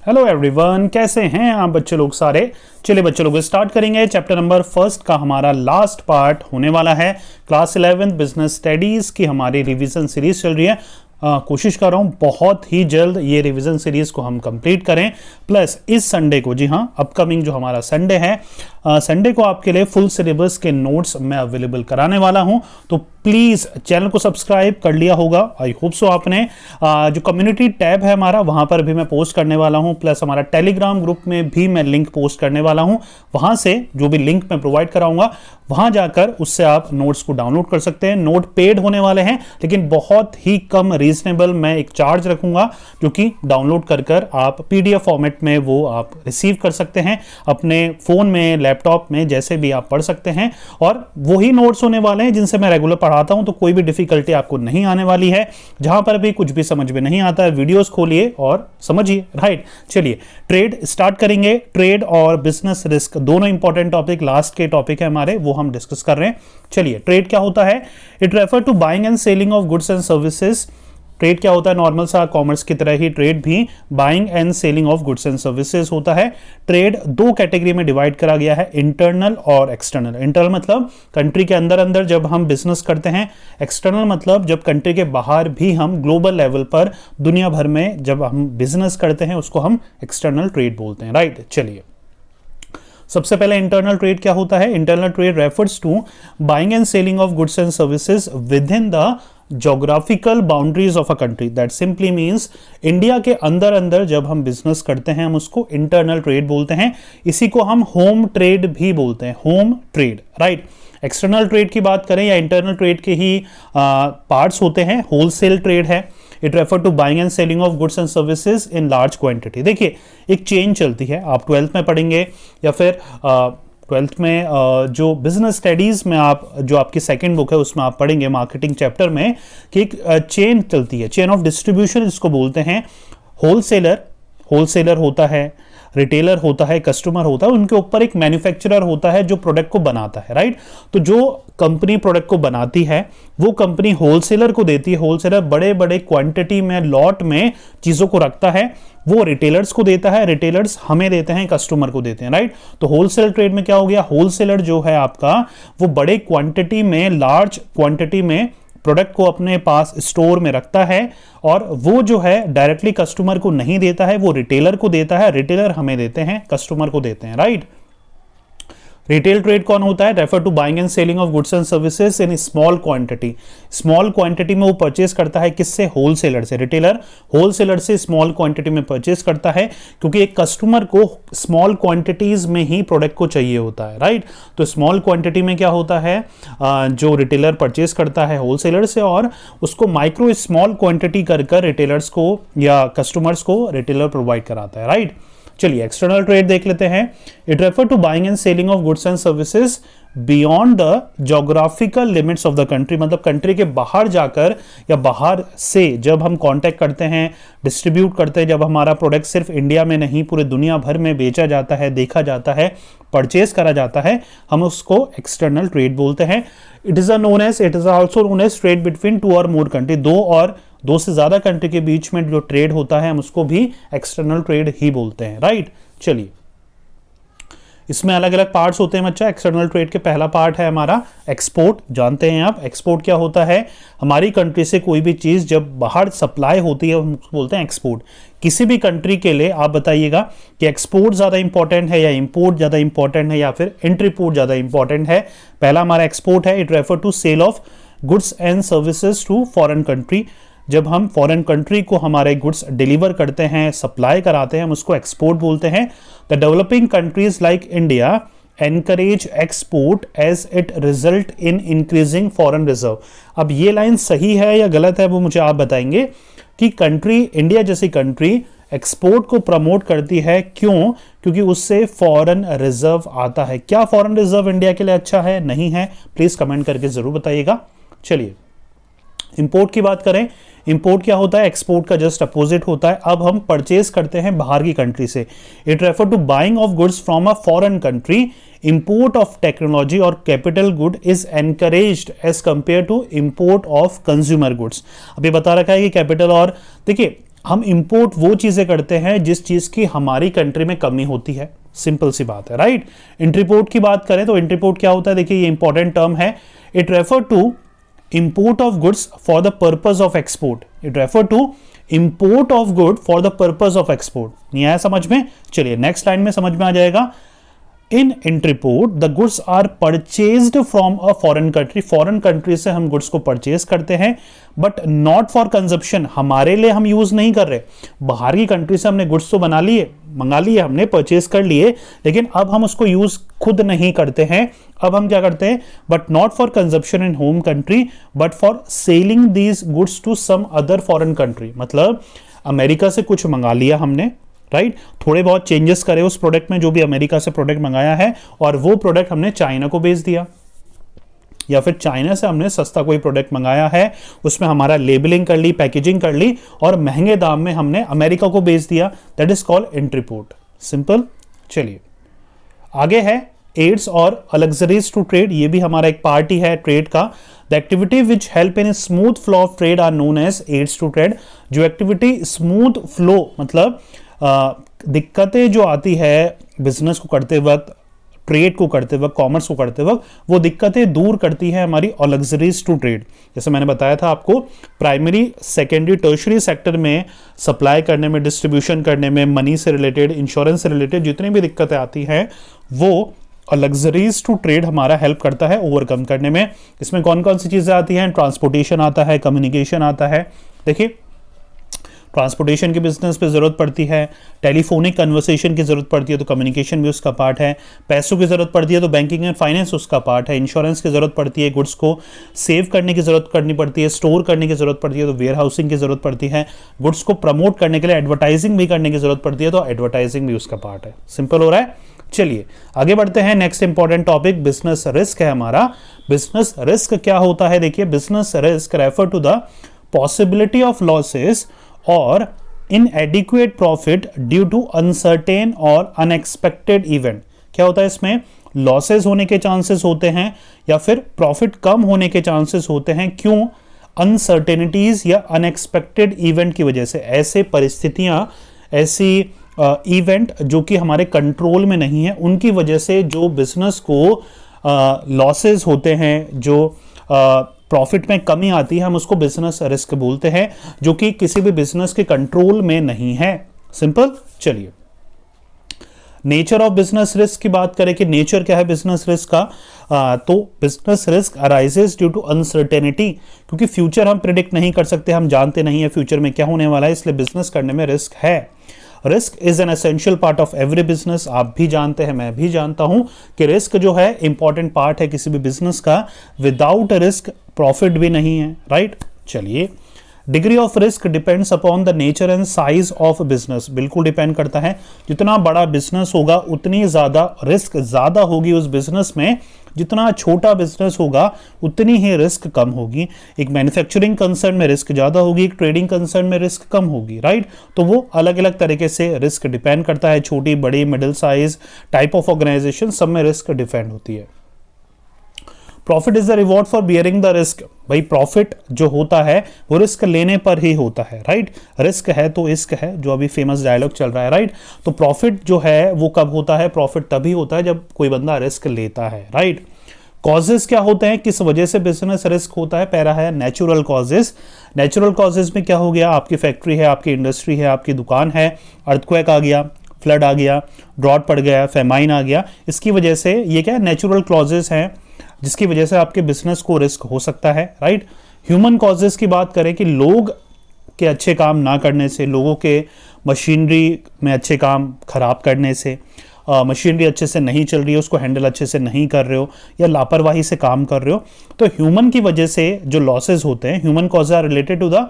Hello everyone, कैसे हैं आप बच्चे लोग सारे। चलिए बच्चे लोग स्टार्ट करेंगे। चैप्टर नंबर फर्स्ट का हमारा लास्ट पार्ट होने वाला है। क्लास 11 बिजनेस स्टडीज की हमारी रिवीजन सीरीज चल रही है। कोशिश कर रहा हूँ बहुत ही जल्द ये रिवीजन सीरीज को हम कंप्लीट करें। प्लस इस संडे को, जी हाँ, अपकमिंग जो हमारा संडे है, संडे को आपके लिए फुल सिलेबस के नोट्स मैं अवेलेबल कराने वाला हूँ। तो प्लीज़ चैनल को सब्सक्राइब कर लिया होगा, आई होप सो आपने। जो कम्युनिटी टैब है हमारा, वहाँ पर भी मैं पोस्ट करने वाला हूँ। प्लस हमारा टेलीग्राम ग्रुप में भी मैं लिंक पोस्ट करने वाला हूँ। वहाँ से जो भी लिंक मैं प्रोवाइड कराऊंगा, वहाँ जाकर उससे आप नोट्स को डाउनलोड कर सकते हैं। नोट पेड होने वाले हैं, लेकिन बहुत ही कम रीजनेबल मैं एक चार्ज रखूंगा, जो कि डाउनलोड कर आप PDF फॉर्मेट में वो आप रिसीव कर सकते हैं अपने फ़ोन में, लैपटॉप में, जैसे भी आप पढ़ सकते हैं। और वही नोट्स होने वाले हैं जिनसे मैं रेगुलर पढ़ाता हूं, तो कोई भी डिफिकल्टी आपको नहीं आने वाली है। जहां पर भी कुछ भी समझ में नहीं आता है, वीडियोस खोलिए और समझिए, राइट। चलिए ट्रेड स्टार्ट करेंगे। ट्रेड और बिजनेस रिस्क दोनों इंपॉर्टेंट टॉपिक लास्ट के टॉपिक है हमारे, वो हम डिस्कस कर रहे हैं। चलिए, ट्रेड क्या होता है? It refer to buying and selling of goods and services. Trade क्या होता है? नॉर्मल सा कॉमर्स की तरह ही ट्रेड भी buying and selling of goods and services होता है। ट्रेड दो कैटेगरी में डिवाइड करा गया है, इंटरनल और एक्सटर्नल। इंटरनल मतलब कंट्री के अंदर अंदर जब हम बिजनेस करते हैं। एक्सटर्नल मतलब जब कंट्री के बाहर भी हम ग्लोबल लेवल पर दुनिया भर में जब हम बिजनेस करते हैं, उसको हम एक्सटर्नल ट्रेड बोलते हैं, राइट। चलिए, सबसे पहले इंटरनल ट्रेड क्या होता है? Internal trade refers to buying and selling of goods and services within the geographical boundaries of a country. That simply means India के अंदर अंदर जब हम बिजनेस करते हैं, हम उसको इंटरनल ट्रेड बोलते हैं। इसी को हम होम ट्रेड भी बोलते हैं, home trade, right. External trade की बात करें या इंटरनल ट्रेड के ही पार्ट्स होते हैं। होलसेल ट्रेड है, it refer to buying and selling of goods and services in large quantity. देखिए, एक चेन चलती है, आप 12th में पढ़ेंगे या फिर 12th में जो बिजनेस स्टडीज में आप, जो आपकी सेकंड बुक है, उसमें आप पढ़ेंगे मार्केटिंग चैप्टर में, कि एक चेन चलती है, चेन ऑफ डिस्ट्रीब्यूशन इसको बोलते हैं। होलसेलर होता है, रिटेलर होता है, कस्टमर होता है, उनके ऊपर एक मैन्युफैक्चरर होता है जो प्रोडक्ट को बनाता है, राइट। तो जो कंपनी प्रोडक्ट को बनाती है, वो कंपनी होलसेलर को देती है। होलसेलर बड़े बड़े क्वांटिटी में, लॉट में चीजों को रखता है, वो रिटेलर्स को देता है, रिटेलर्स हमें देते हैं, कस्टमर को देते हैं, राइट। तो होलसेल ट्रेड में क्या हो गया? होलसेलर जो है आपका, वो बड़े क्वांटिटी में, लार्ज क्वांटिटी में प्रोडक्ट को अपने पास स्टोर में रखता है, और वो जो है डायरेक्टली कस्टमर को नहीं देता है, वो रिटेलर को देता है, रिटेलर हमें देते हैं, कस्टमर को देते हैं, राइट। रिटेल ट्रेड कौन होता है? Refer to buying and selling of goods and services in small quantity. Small quantity में वो परचेस करता है, किससे? होलसेलर से। रिटेलर होलसेलर से स्मॉल क्वांटिटी में परचेस करता है, क्योंकि एक कस्टमर को स्मॉल क्वांटिटीज में ही प्रोडक्ट को चाहिए होता है, राइट। तो स्मॉल क्वांटिटी में क्या होता है, जो रिटेलर परचेस करता है होलसेलर से, और उसको माइक्रो स्मॉल क्वांटिटी कर रिटेलर्स को या कस्टमर्स को रिटेलर प्रोवाइड कराता है, राइट। चलिए, एक्सटर्नल ट्रेड देख लेते हैं। It refer to buying and selling of goods and services beyond the geographical limits of the country. मतलब कंट्री के बाहर जाकर या बाहर से जब हम कांटेक्ट करते हैं, डिस्ट्रीब्यूट करते हैं, जब हमारा प्रोडक्ट सिर्फ इंडिया में नहीं पूरे दुनिया भर में बेचा जाता है, देखा जाता है, परचेज करा जाता है, हम उसको एक्सटर्नल ट्रेड बोलते हैं। It is also known as trade between two or more country. दो से ज्यादा कंट्री के बीच में जो ट्रेड होता है, हम उसको भी एक्सटर्नल ट्रेड ही बोलते हैं, राइट। चलिए, इसमें अलग अलग पार्ट्स होते हैं बच्चा। एक्सटर्नल ट्रेड के पहला पार्ट है हमारा एक्सपोर्ट। जानते हैं आप एक्सपोर्ट क्या होता है? हमारी कंट्री से कोई भी चीज जब बाहर सप्लाई होती है, हम उसको बोलते हैं एक्सपोर्ट। किसी भी कंट्री के लिए आप बताइएगा कि एक्सपोर्ट ज्यादा इंपॉर्टेंट है या इंपोर्ट ज्यादा इंपॉर्टेंट है या फिर एंट्रीपोर्ट ज्यादा इंपॉर्टेंट है? पहला हमारा एक्सपोर्ट है। It refer to sale of goods and services to foreign country. जब हम फॉरेन कंट्री को हमारे गुड्स डिलीवर करते हैं, सप्लाई कराते हैं, हम उसको एक्सपोर्ट बोलते हैं। The developing countries like India encourage export as it result in increasing foreign reserve. अब ये लाइन सही है या गलत है, वो मुझे आप बताएंगे कि कंट्री, इंडिया जैसी कंट्री एक्सपोर्ट को प्रमोट करती है, क्यों? क्योंकि उससे फॉरेन रिजर्व आता है। क्या फॉरेन रिजर्व इंडिया के लिए अच्छा है? नहीं है? प्लीज कमेंट करके जरूर बताइएगा। चलिए, इंपोर्ट की बात करें। इंपोर्ट क्या होता है? एक्सपोर्ट का जस्ट अपोजिट होता है। अब हम परचेज करते हैं बाहर की कंट्री से। It refer to buying of goods from a foreign country. Import of technology और capital good is encouraged as compare to import of consumer goods. अभी बता रखा है कि कैपिटल और, देखिए हम इंपोर्ट वो चीजें करते हैं जिस चीज की हमारी कंट्री में कमी होती है, सिंपल सी बात है, राइट। इंट्रीपोर्ट की बात करें तो इंट्रीपोर्ट क्या होता है, देखिए ये इंपॉर्टेंट टर्म है। It refer to import of goods for the purpose of export. It refer to import of good for the purpose of export. नहीं आया समझ में? चलिए नेक्स्ट लाइन में समझ में आ जाएगा। In entrepot the goods are purchased from a foreign country. Foreign country से हम गुड्स को परचेज करते हैं, बट नॉट फॉर कंजप्शन, हमारे लिए हम यूज नहीं कर रहे। बाहर की कंट्री से हमने गुड्स तो बना लिए, मंगा लिए, हमने परचेज कर लिए, लेकिन अब हम उसको यूज खुद नहीं करते हैं। अब हम क्या करते हैं, but not for consumption in home country but for selling these goods to some other foreign country. मतलब अमेरिका से कुछ मंगा लिया हमने, राइट, थोड़े बहुत चेंजेस करे उस प्रोडक्ट में, जो भी अमेरिका से प्रोडक्ट मंगाया है, और वो प्रोडक्ट हमने चाइना को बेच दिया, या फिर चाइना से हमने सस्ता कोई प्रोडक्ट मंगाया है, उसमें हमारा लेबलिंग कर ली, पैकेजिंग कर ली, और महंगे दाम में हमने अमेरिका को बेच दिया। That is called entrepot. Simple. चलिए आगे है एड्स और लग्जरीज टू ट्रेड। ये भी हमारा एक पार्ट ही है ट्रेड का। The activity which help in smooth flow of trade are known as aids to trade. जो एक्टिविटी स्मूथ फ्लो, मतलब दिक्कतें जो आती है बिजनेस को करते वक्त, ट्रेड को करते वक्त, कॉमर्स को करते वक्त, वो दिक्कतें दूर करती है हमारी लग्जरीज टू ट्रेड। जैसे मैंने बताया था आपको, प्राइमरी, सेकेंडरी, टर्शरी सेक्टर में सप्लाई करने में, डिस्ट्रीब्यूशन करने में, मनी से रिलेटेड, इंश्योरेंस से रिलेटेड जितनी भी दिक्कतें आती हैं, वो लग्जरीज टू ट्रेड हमारा हेल्प करता है ओवरकम करने में। इसमें कौन कौन सी चीजें आती हैं? ट्रांसपोर्टेशन आता है, कम्युनिकेशन आता है। देखिए ट्रांसपोर्टेशन के बिजनेस पे जरूरत पड़ती है, टेलीफोनिक कन्वर्सेशन की जरूरत पड़ती है तो कम्युनिकेशन भी उसका पार्ट है, पैसों की जरूरत पड़ती है तो बैंकिंग एंड फाइनेंस उसका पार्ट है, इंश्योरेंस की जरूरत पड़ती है, गुड्स को सेव करने की जरूरत करनी पड़ती है, स्टोर करने की जरूरत पड़ती है तो वेयर हाउसिंग की जरूरत पड़ती है, गुड्स को प्रमोट करने के लिए एडवर्टाइजिंग भी करने की जरूरत पड़ती है तो एडवर्टाइजिंग भी उसका पार्ट है। सिंपल हो रहा है। चलिए आगे बढ़ते हैं। Next important topic business risk है हमारा। बिजनेस रिस्क क्या होता है? देखिए business risk refer to the possibility of losses और inadequate profit due to uncertain और unexpected event। क्या होता है इसमें? लॉसेस होने के चांसेस होते हैं या फिर प्रॉफिट कम होने के चांसेस होते हैं। क्यों? अनसर्टेनिटीज या अनएक्सपेक्टेड इवेंट की वजह से। ऐसे परिस्थितियां, ऐसी इवेंट जो कि हमारे कंट्रोल में नहीं है, उनकी वजह से जो बिजनेस को लॉसेस होते हैं, जो प्रॉफिट में कमी आती है, हम उसको बिजनेस रिस्क बोलते हैं, जो कि किसी भी बिजनेस के कंट्रोल में नहीं है। सिंपल। चलिए नेचर ऑफ बिजनेस रिस्क की बात करें कि नेचर क्या है बिजनेस रिस्क का, तो business risk arises due to uncertainty, क्योंकि फ्यूचर हम प्रिडिक्ट नहीं कर सकते, हम जानते नहीं है फ्यूचर में क्या होने वाला है, इसलिए बिजनेस करने में रिस्क है। Risk is an essential part of every business. आप भी जानते हैं, मैं भी जानता हूं कि रिस्क जो है इंपॉर्टेंट पार्ट है किसी भी बिजनेस का। विदाउट रिस्क प्रॉफिट भी नहीं है, राइट। चलिए degree of risk depends upon the nature and size of business. बिल्कुल डिपेंड करता है, जितना बड़ा बिजनेस होगा उतनी ज्यादा रिस्क ज्यादा होगी उस बिजनेस में, जितना छोटा बिजनेस होगा उतनी ही रिस्क कम होगी। एक मैन्युफैक्चरिंग कंसर्न में रिस्क ज्यादा होगी, एक ट्रेडिंग कंसर्न में रिस्क कम होगी, राइट। तो वो अलग अलग तरीके से रिस्क डिपेंड करता है, छोटी, बड़ी, middle size, type of organization, सब में रिस्क डिपेंड होती है। Profit is the reward for bearing the risk. भाई प्रॉफिट जो होता है वो रिस्क लेने पर ही होता है, राइट। रिस्क है तो इश्क है, जो अभी फेमस डायलॉग चल रहा है, राइट। तो प्रॉफिट जो है वो कब होता है? प्रॉफिट तभी होता है जब कोई बंदा रिस्क लेता है, राइट। कॉजेस क्या होते हैं, किस वजह से बिजनेस रिस्क होता है? पहला है नेचुरल कॉजेस। नेचुरल कॉजेस में क्या हो गया? आपकी फैक्ट्री है, आपकी इंडस्ट्री है, आपकी दुकान है, अर्थक्वेक आ गया, फ्लड आ गया, ड्रॉट पड़ गया, फेमाइन आ गया, इसकी वजह से ये क्या नेचुरल क्लॉजेस हैं जिसकी वजह से आपके बिजनेस को रिस्क हो सकता है, राइट। ह्यूमन कॉजेस की बात करें कि लोग के अच्छे काम ना करने से, लोगों के मशीनरी में अच्छे काम खराब करने से, मशीनरी अच्छे से नहीं चल रही है, उसको हैंडल अच्छे से नहीं कर रहे हो या लापरवाही से काम कर रहे हो, तो ह्यूमन की वजह से जो लॉसेज होते हैं, human cause are related to the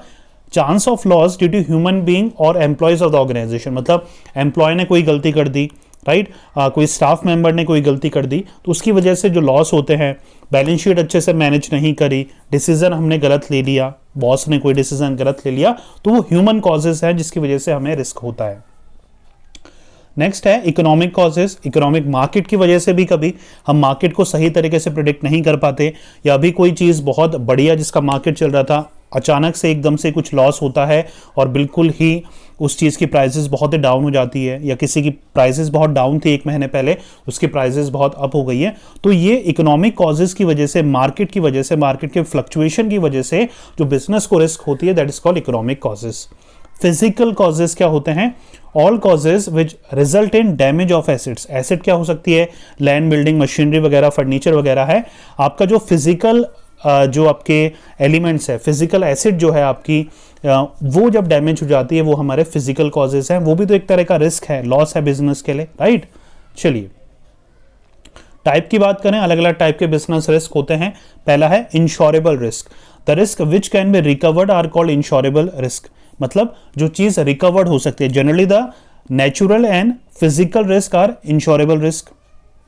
chance of loss due to human being और एम्प्लॉयज ऑफ द ऑर्गेनाइजेशन। मतलब एम्प्लॉय ने कोई गलती कर दी, राइट, कोई स्टाफ मेंबर ने कोई गलती कर दी, तो उसकी वजह से जो लॉस होते हैं, बैलेंस शीट अच्छे से मैनेज नहीं करी, डिसीजन हमने गलत ले लिया, बॉस ने कोई डिसीजन गलत ले लिया, तो वो ह्यूमन कॉजेस हैं जिसकी वजह से हमें रिस्क होता है। नेक्स्ट है इकोनॉमिक कॉजेस। इकोनॉमिक मार्केट की वजह से भी कभी हम मार्केट को सही तरीके से प्रिडिक्ट नहीं कर पाते, या अभी कोई चीज़ बहुत बढ़िया जिसका मार्केट चल रहा था अचानक से एकदम से कुछ लॉस होता है और बिल्कुल ही उस चीज़ की प्राइसेस बहुत ही डाउन हो जाती है, या किसी की प्राइसेस बहुत डाउन थी 1 महीने पहले, उसकी प्राइसेस बहुत अप हो गई है, तो ये इकोनॉमिक कॉजेज की वजह से, मार्केट की वजह से, मार्केट के फ्लक्चुएशन की वजह से जो बिजनेस को रिस्क होती है, that is called economic causes. Physical causes क्या होते हैं? All causes which result in damage of assets. Asset क्या हो सकती है? लैंड, बिल्डिंग, मशीनरी वगैरह, फर्नीचर वगैरह है। आपका जो फिजिकल जो आपके एलिमेंट्स है, फिजिकल एसिड जो है आपकी, वो जब डैमेज हो जाती है, वो हमारे फिजिकल कॉजेज हैं। वो भी तो एक तरह का रिस्क है, लॉस है बिजनेस के लिए, राइट। चलिए टाइप की बात करें, अलग अलग टाइप के बिजनेस रिस्क होते हैं। पहला है insurable risk. The risk which can be recovered are called insurable risk. मतलब जो चीज रिकवर्ड हो सकती है। Generally the natural and physical risk are insurable risk,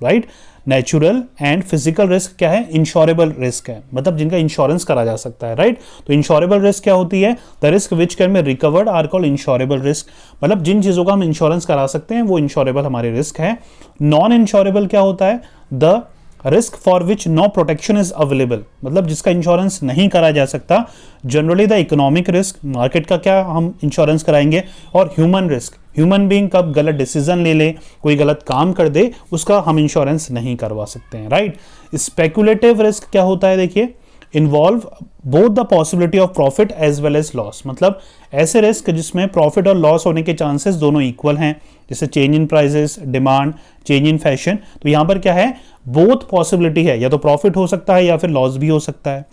right. Natural and physical risk क्या है? इंश्योरेबल रिस्क है, मतलब जिनका इंश्योरेंस करा जा सकता है, राइट। तो इंश्योरेबल रिस्क क्या होती है? The risk which can be recovered are called insurable risk. मतलब जिन चीजों का हम इंश्योरेंस करा सकते हैं वो इंश्योरेबल हमारे रिस्क है। नॉन इंश्योरेबल क्या होता है? The risk for which no protection is available. मतलब जिसका इंश्योरेंस नहीं करा जा सकता। Generally the economic risk, market का क्या हम इंश्योरेंस कराएंगे। और ह्यूमन रिस्क, ह्यूमन बीइंग कब गलत डिसीजन ले ले, कोई गलत काम कर दे, उसका हम इंश्योरेंस नहीं करवा सकते हैं, राइट। स्पेकुलेटिव रिस्क क्या होता है? देखिए, involve both the possibility of profit as well as loss. मतलब ऐसे रिस्क जिसमें प्रॉफिट और लॉस होने के चांसेस दोनों इक्वल हैं, जैसे change in prices, demand, change in fashion. तो यहां पर क्या है? बोथ पॉसिबिलिटी है, या तो प्रॉफिट हो सकता है या फिर लॉस भी हो सकता है।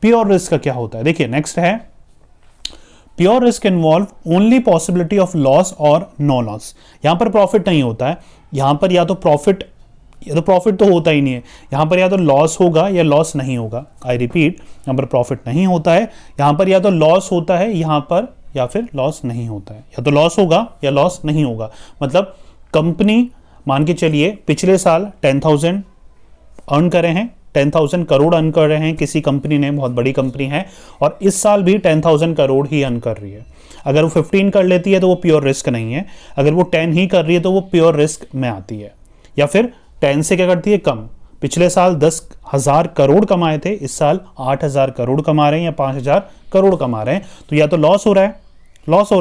प्योर रिस्क का क्या होता है? देखिए नेक्स्ट है, pure risk involve only possibility of loss और नो लॉस। यहां पर प्रॉफिट नहीं होता है, यहां पर या तो प्रॉफिट तो होता ही नहीं है, यहां पर या तो लॉस होगा या लॉस नहीं होगा। आई रिपीट, यहां पर प्रॉफिट नहीं होता है, यहां पर या तो लॉस होता है, यहां पर या फिर लॉस नहीं होता है, या तो लॉस होगा या लॉस नहीं होगा। मतलब कंपनी मान के चलिए पिछले साल 10,000 अर्न करे हैं, 10,000 करोड़ अर्न कर रहे हैं किसी कंपनी ने, बहुत बड़ी कंपनी है, और इस साल भी 10,000 करोड़ ही अर्न कर रही है। अगर वो 15 कर लेती है तो वो प्योर रिस्क नहीं है, अगर वो 10 ही कर रही है तो वो प्योर रिस्क में आती है। या फिर 10 से क्या करती है? कम। पिछले साल 10,000 करोड़ कमाए थे, इस साल 8,000 करोड़ कमा रहे हैं या 5,000 करोड़ कमा रहे हैं, तो या तो लॉस हो रहा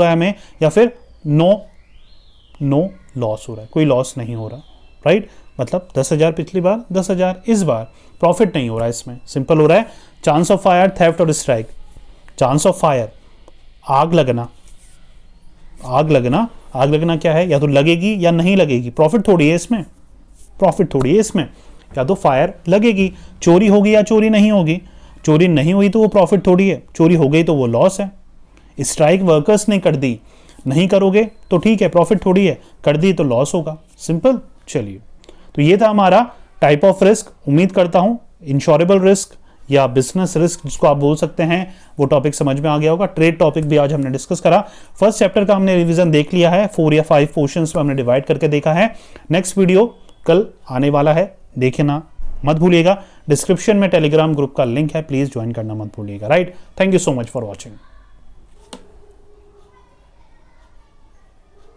है हमें, या फिर नो लॉस हो रहा है, कोई लॉस नहीं हो रहा, राइट। मतलब 10,000 पिछली बार, 10,000 इस बार, प्रॉफिट नहीं हो रहा है इसमें, सिंपल हो रहा है। चांस ऑफ फायर, थेफ्ट और स्ट्राइक। चांस ऑफ फायर, आग लगना क्या है? या तो लगेगी या नहीं लगेगी, प्रॉफिट थोड़ी है इसमें, या तो फायर लगेगी। चोरी होगी या चोरी नहीं होगी, चोरी नहीं हुई तो वो प्रॉफिट थोड़ी है, चोरी हो गई तो वो लॉस है। स्ट्राइक वर्कर्स ने कर दी, नहीं करोगे तो ठीक है, प्रॉफिट थोड़ी है, कर दी तो लॉस होगा, सिंपल। चलिए, तो ये था हमारा टाइप ऑफ रिस्क। उम्मीद करता हूं इंश्योरेबल रिस्क या बिजनेस रिस्क जिसको आप बोल सकते हैं, वो टॉपिक समझ में आ गया होगा। ट्रेड टॉपिक भी आज हमने डिस्कस करा। फर्स्ट चैप्टर का हमने रिवीजन देख लिया है, 4 या 5 पोर्शंस में हमने डिवाइड करके देखा है। नेक्स्ट वीडियो कल आने वाला है, देखना मत भूलिएगा। डिस्क्रिप्शन में टेलीग्राम ग्रुप का लिंक है, प्लीज ज्वाइन करना मत भूलिएगा, right. Thank you so much for watching.